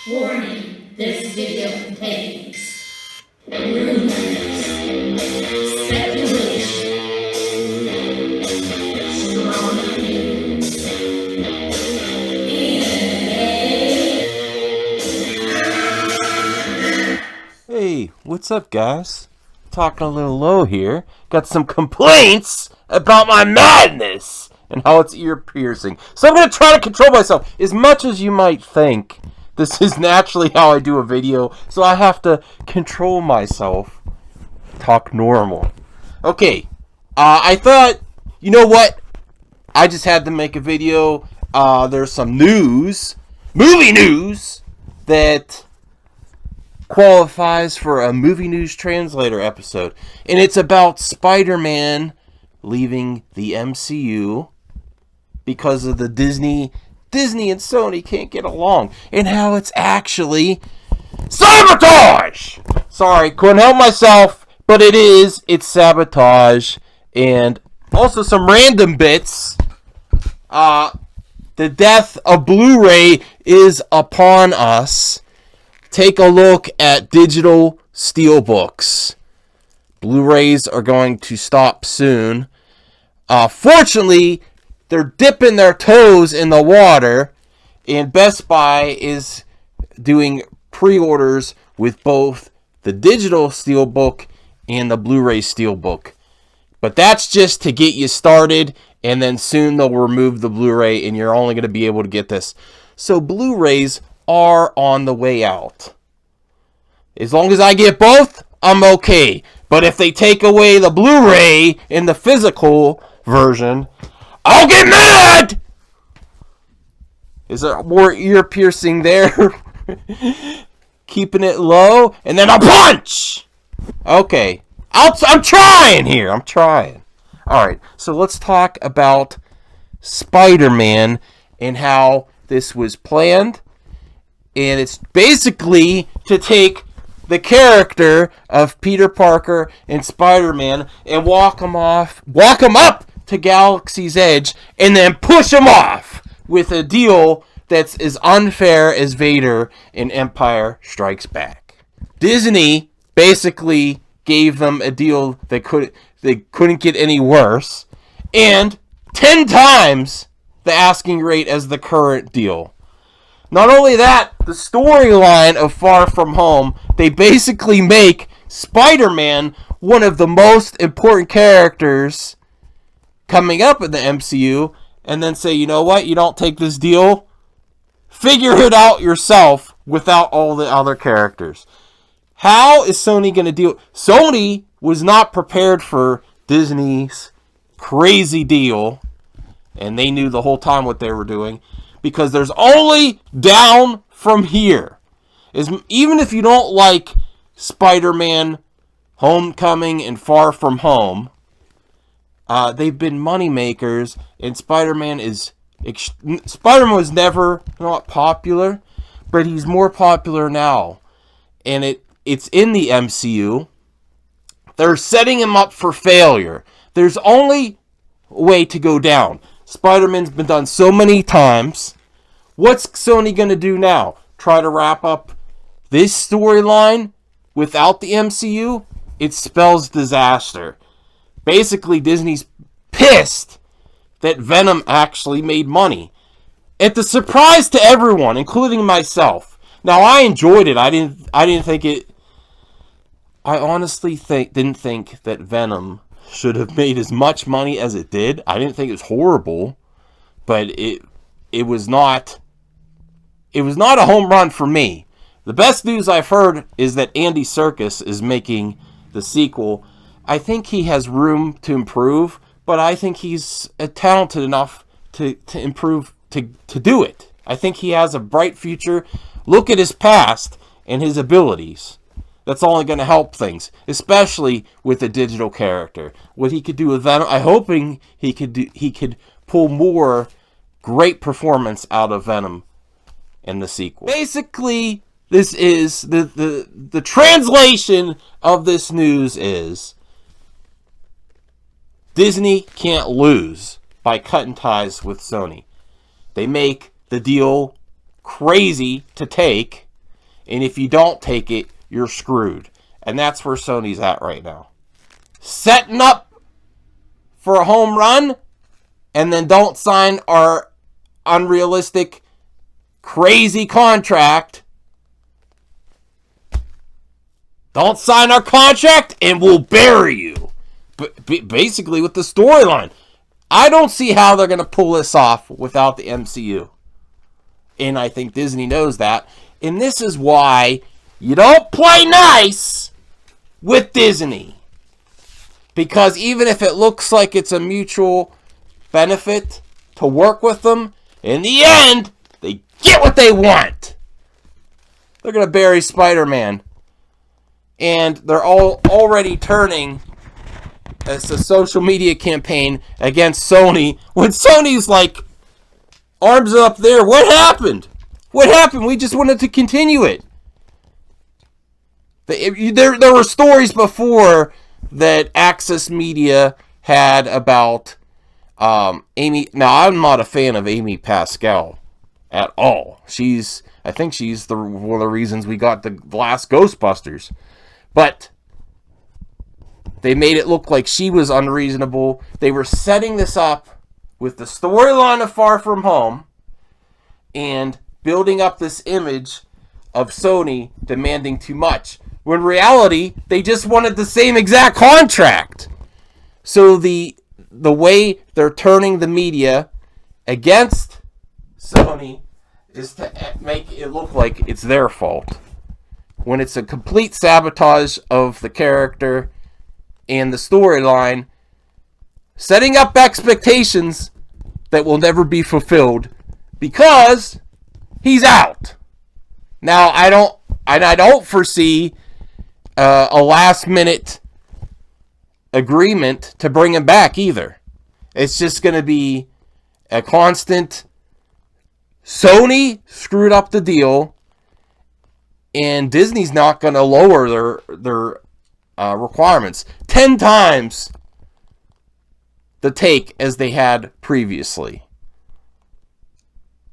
Warning, this video contains rumors, speculation, strong opinions, Hey, what's up, guys? Talking a little low here. Got some complaints about my madness and how it's ear-piercing. So I'm going to try to control myself. As much as you might think, this is naturally how I do a video, so I have to control myself. Talk normal. Okay, I thought, you know what? I just had to make a video. There's some news, movie news, that qualifies for a movie news translator episode, and it's about Spider-Man leaving the MCU because of the Disney and Sony can't get along, and how it's actually sabotage. Sorry, couldn't help myself, but it's sabotage. And also some random bits. The death of Blu-ray is upon us. Take a look at digital steelbooks. Blu-rays are going to stop soon. Fortunately, they're dipping their toes in the water, and Best Buy is doing pre-orders with both the digital steelbook and the Blu-ray steelbook. But that's just to get you started, and then soon they'll remove the Blu-ray, and you're only going to be able to get this. So Blu-rays are on the way out. As long as I get both, I'm okay. But if they take away the Blu-ray in the physical version, I'll get mad! Is there more ear piercing there? Keeping it low, and then I'll punch! Okay. I'm trying here. I'm trying. Alright, so let's talk about Spider-Man and how this was planned. And it's basically to take the character of Peter Parker and Spider-Man and walk them up to Galaxy's Edge, and then push him off with a deal that's as unfair as Vader in Empire Strikes Back. Disney basically gave them a deal they couldn't get any worse, and 10 times the asking rate as the current deal. Not only that, the storyline of Far From Home, they basically make Spider-Man one of the most important characters coming up in the MCU, and then say, you know what, you don't take this deal, figure it out yourself without all the other characters. How is Sony going to deal? Sony was not prepared for Disney's crazy deal, and they knew the whole time what they were doing, because there's only down from here. Even if you don't like Spider-Man Homecoming and Far From Home, they've been money makers, and Spider-Man was never not popular, but he's more popular now, and it's in the MCU. They're setting him up for failure. There's only a way to go down. Spider-Man's been done so many times. What's Sony going to do now? Try to wrap up this storyline without the MCU? It spells disaster. Basically, Disney's pissed that Venom actually made money. At the surprise to everyone, including myself. Now, I enjoyed it. I didn't think it. I honestly didn't think that Venom should have made as much money as it did. I didn't think it was horrible, but it was not a home run for me. The best news I've heard is that Andy Serkis is making the sequel. I think he has room to improve, but I think he's talented enough to improve to do it. I think he has a bright future. Look at his past and his abilities. That's only going to help things, especially with a digital character. What he could do with Venom, I'm hoping he could pull more great performance out of Venom in the sequel. Basically, this is the translation of this news is Disney can't lose by cutting ties with Sony. They make the deal crazy to take, And if you don't take it, you're screwed. And that's where Sony's at right now. Setting up for a home run, and then don't sign our unrealistic, crazy contract. Don't sign our contract, and we'll bury you. Basically, with the storyline. I don't see how they're going to pull this off without the MCU. And I think Disney knows that. And this is why you don't play nice with Disney. Because even if it looks like it's a mutual benefit to work with them, in the end, they get what they want. They're going to bury Spider-Man. And they're all already turning as a social media campaign against Sony. When Sony's like, arms up there, what happened? What happened? We just wanted to continue it. There were stories before that Access Media had about Amy. Now, I'm not a fan of Amy Pascal at all. I think she's one of the reasons we got the last Ghostbusters. But they made it look like she was unreasonable. They were setting this up with the storyline of Far From Home and building up this image of Sony demanding too much. When in reality, they just wanted the same exact contract. So the way they're turning the media against Sony is to make it look like it's their fault, when it's a complete sabotage of the character and the storyline, setting up expectations that will never be fulfilled because he's out. Now, I don't foresee a last-minute agreement to bring him back either. It's just going to be a constant. Sony screwed up the deal, and Disney's not going to lower their requirements 10 times the take as they had previously.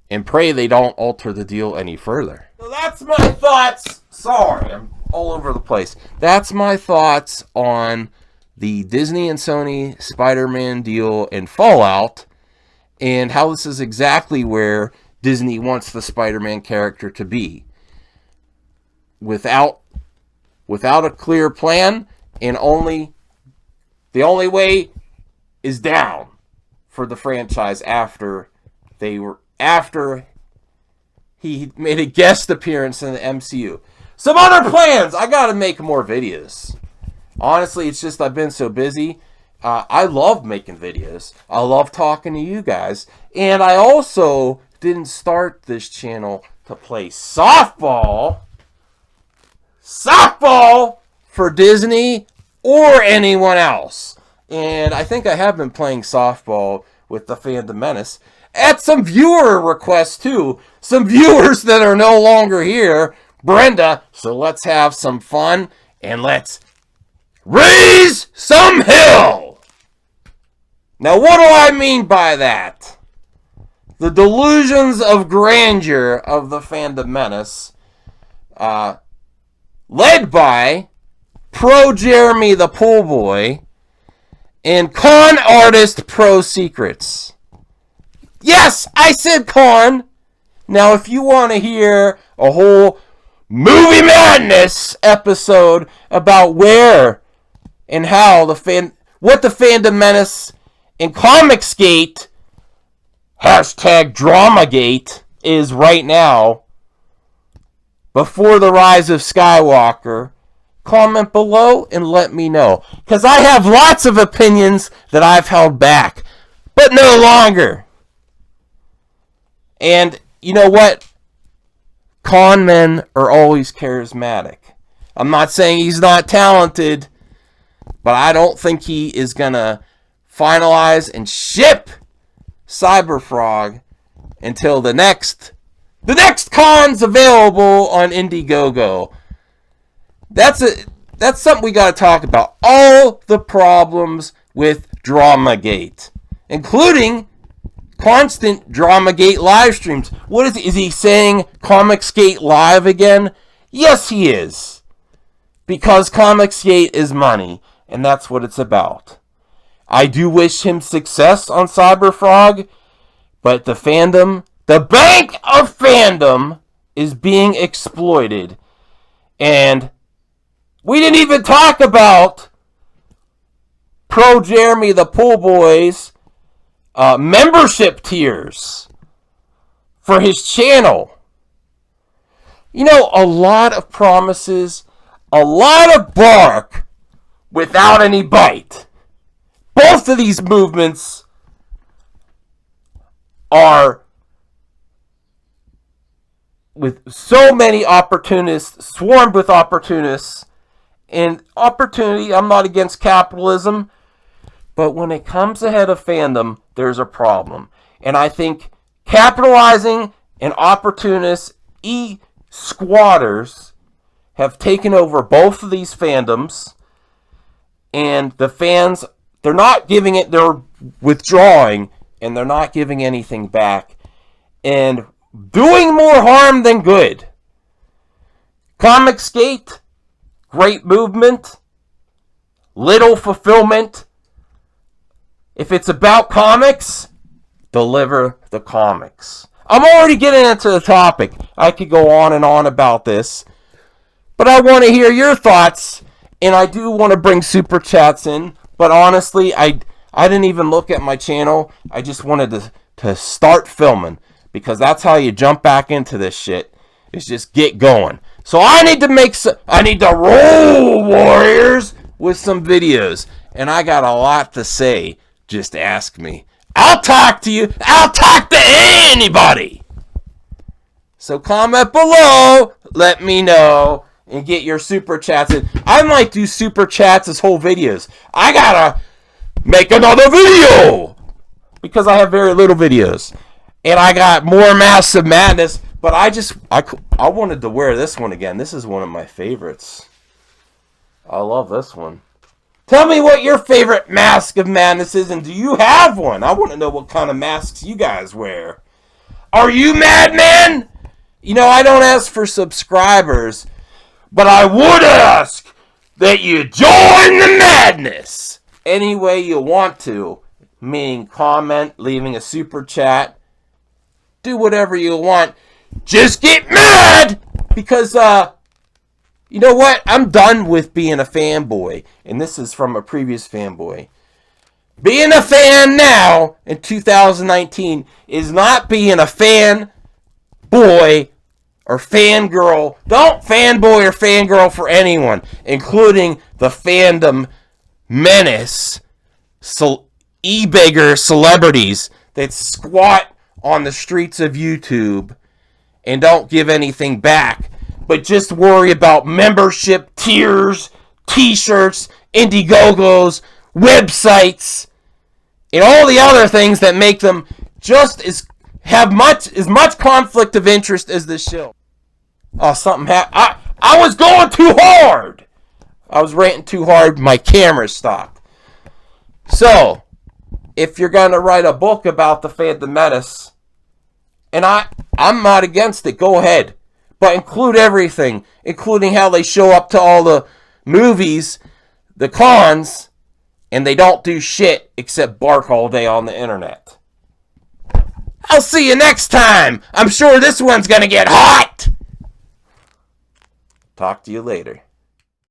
And pray they don't alter the deal any further. So that's my thoughts. Sorry, I'm all over the place. That's my thoughts on the Disney and Sony SpiderMan deal and Fallout, and how this is exactly where Disney wants the Spider-Man character to be. Without a clear plan, and the only way is down for the franchise after he made a guest appearance in the MCU. Some other plans! I gotta make more videos. Honestly, it's just I've been so busy. I love making videos. I love talking to you guys. And I also didn't start this channel to play softball. Softball for Disney or anyone else. And I think I have been playing softball with the Fandom Menace at some viewer requests too. Some viewers that are no longer here. Brenda, so let's have some fun and let's raise some hell. Now, what do I mean by that? The delusions of grandeur of the Fandom Menace, led by Pro Jeremy the Pool Boy and Con Artist Pro Secrets. Yes, I said con. Now, if you want to hear a whole Movie Madness episode about where and how what the Fandom Menace and Comicsgate #Dramagate is right now, before the rise of Skywalker, comment below and let me know. Because I have lots of opinions that I've held back, but no longer. And you know what? Con men are always charismatic. I'm not saying he's not talented, but I don't think he is going to finalize and ship Cyberfrog until the next con's available on Indiegogo. That's something we got to talk about. All the problems with Dramagate, including constant Dramagate live streams. What is he saying? Comicsgate Live again? Yes, he is. Because Comicsgate is money, and that's what it's about. I do wish him success on Cyberfrog, but the fandom, the bank of fandom, is being exploited. And we didn't even talk about Pro Jeremy the Pool Boy's membership tiers for his channel. You know, a lot of promises, a lot of bark without any bite. Both of these movements are with so many opportunists, swarmed with opportunists. And opportunity, I'm not against capitalism, but when it comes ahead of fandom, there's a problem. And I think capitalizing and opportunists, squatters, have taken over both of these fandoms. And the fans, they're not giving it, they're withdrawing, and they're not giving anything back. And doing more harm than good. Comicsgate, great movement, little fulfillment. If it's about comics, deliver the comics. I'm already getting into the topic. I could go on and on about this, but I want to hear your thoughts, and I do want to bring super chats in, but honestly, I didn't even look at my channel. I just wanted to start filming, because that's how you jump back into this shit, is just get going. So I need to roll, Warriors, with some videos, and I got a lot to say. Just ask me. I'll talk to you. I'll talk to anybody. So comment below. Let me know. And get your super chats in. I might do super chats as whole videos. I gotta make another video. Because I have very little videos. And I got more Massive Madness. But I wanted to wear this one again. This is one of my favorites. I love this one. Tell me what your favorite Mask of Madness is, and do you have one? I want to know what kind of masks you guys wear. Are you Madman? You know, I don't ask for subscribers, but I would ask that you join the madness any way you want to, meaning comment, leaving a super chat, do whatever you want. Just get mad, because, you know what? I'm done with being a fanboy. And this is from a previous fanboy. Being a fan now, in 2019, is not being a fan boy or fangirl. Don't fanboy or fangirl for anyone, including the fandom menace, e-beggar celebrities that squat on the streets of YouTube and don't give anything back, but just worry about membership, tiers, t-shirts, Indiegogos, websites, and all the other things that make them just have as much conflict of interest as this show. Oh, something happened. I was going too hard. I was ranting too hard. My camera stopped. So, if you're going to write a book about the Phantom Menace, and I'm not against it, go ahead. But include everything, including how they show up to all the movies, the cons, and they don't do shit except bark all day on the internet. I'll see you next time. I'm sure this one's gonna get hot. Talk to you later.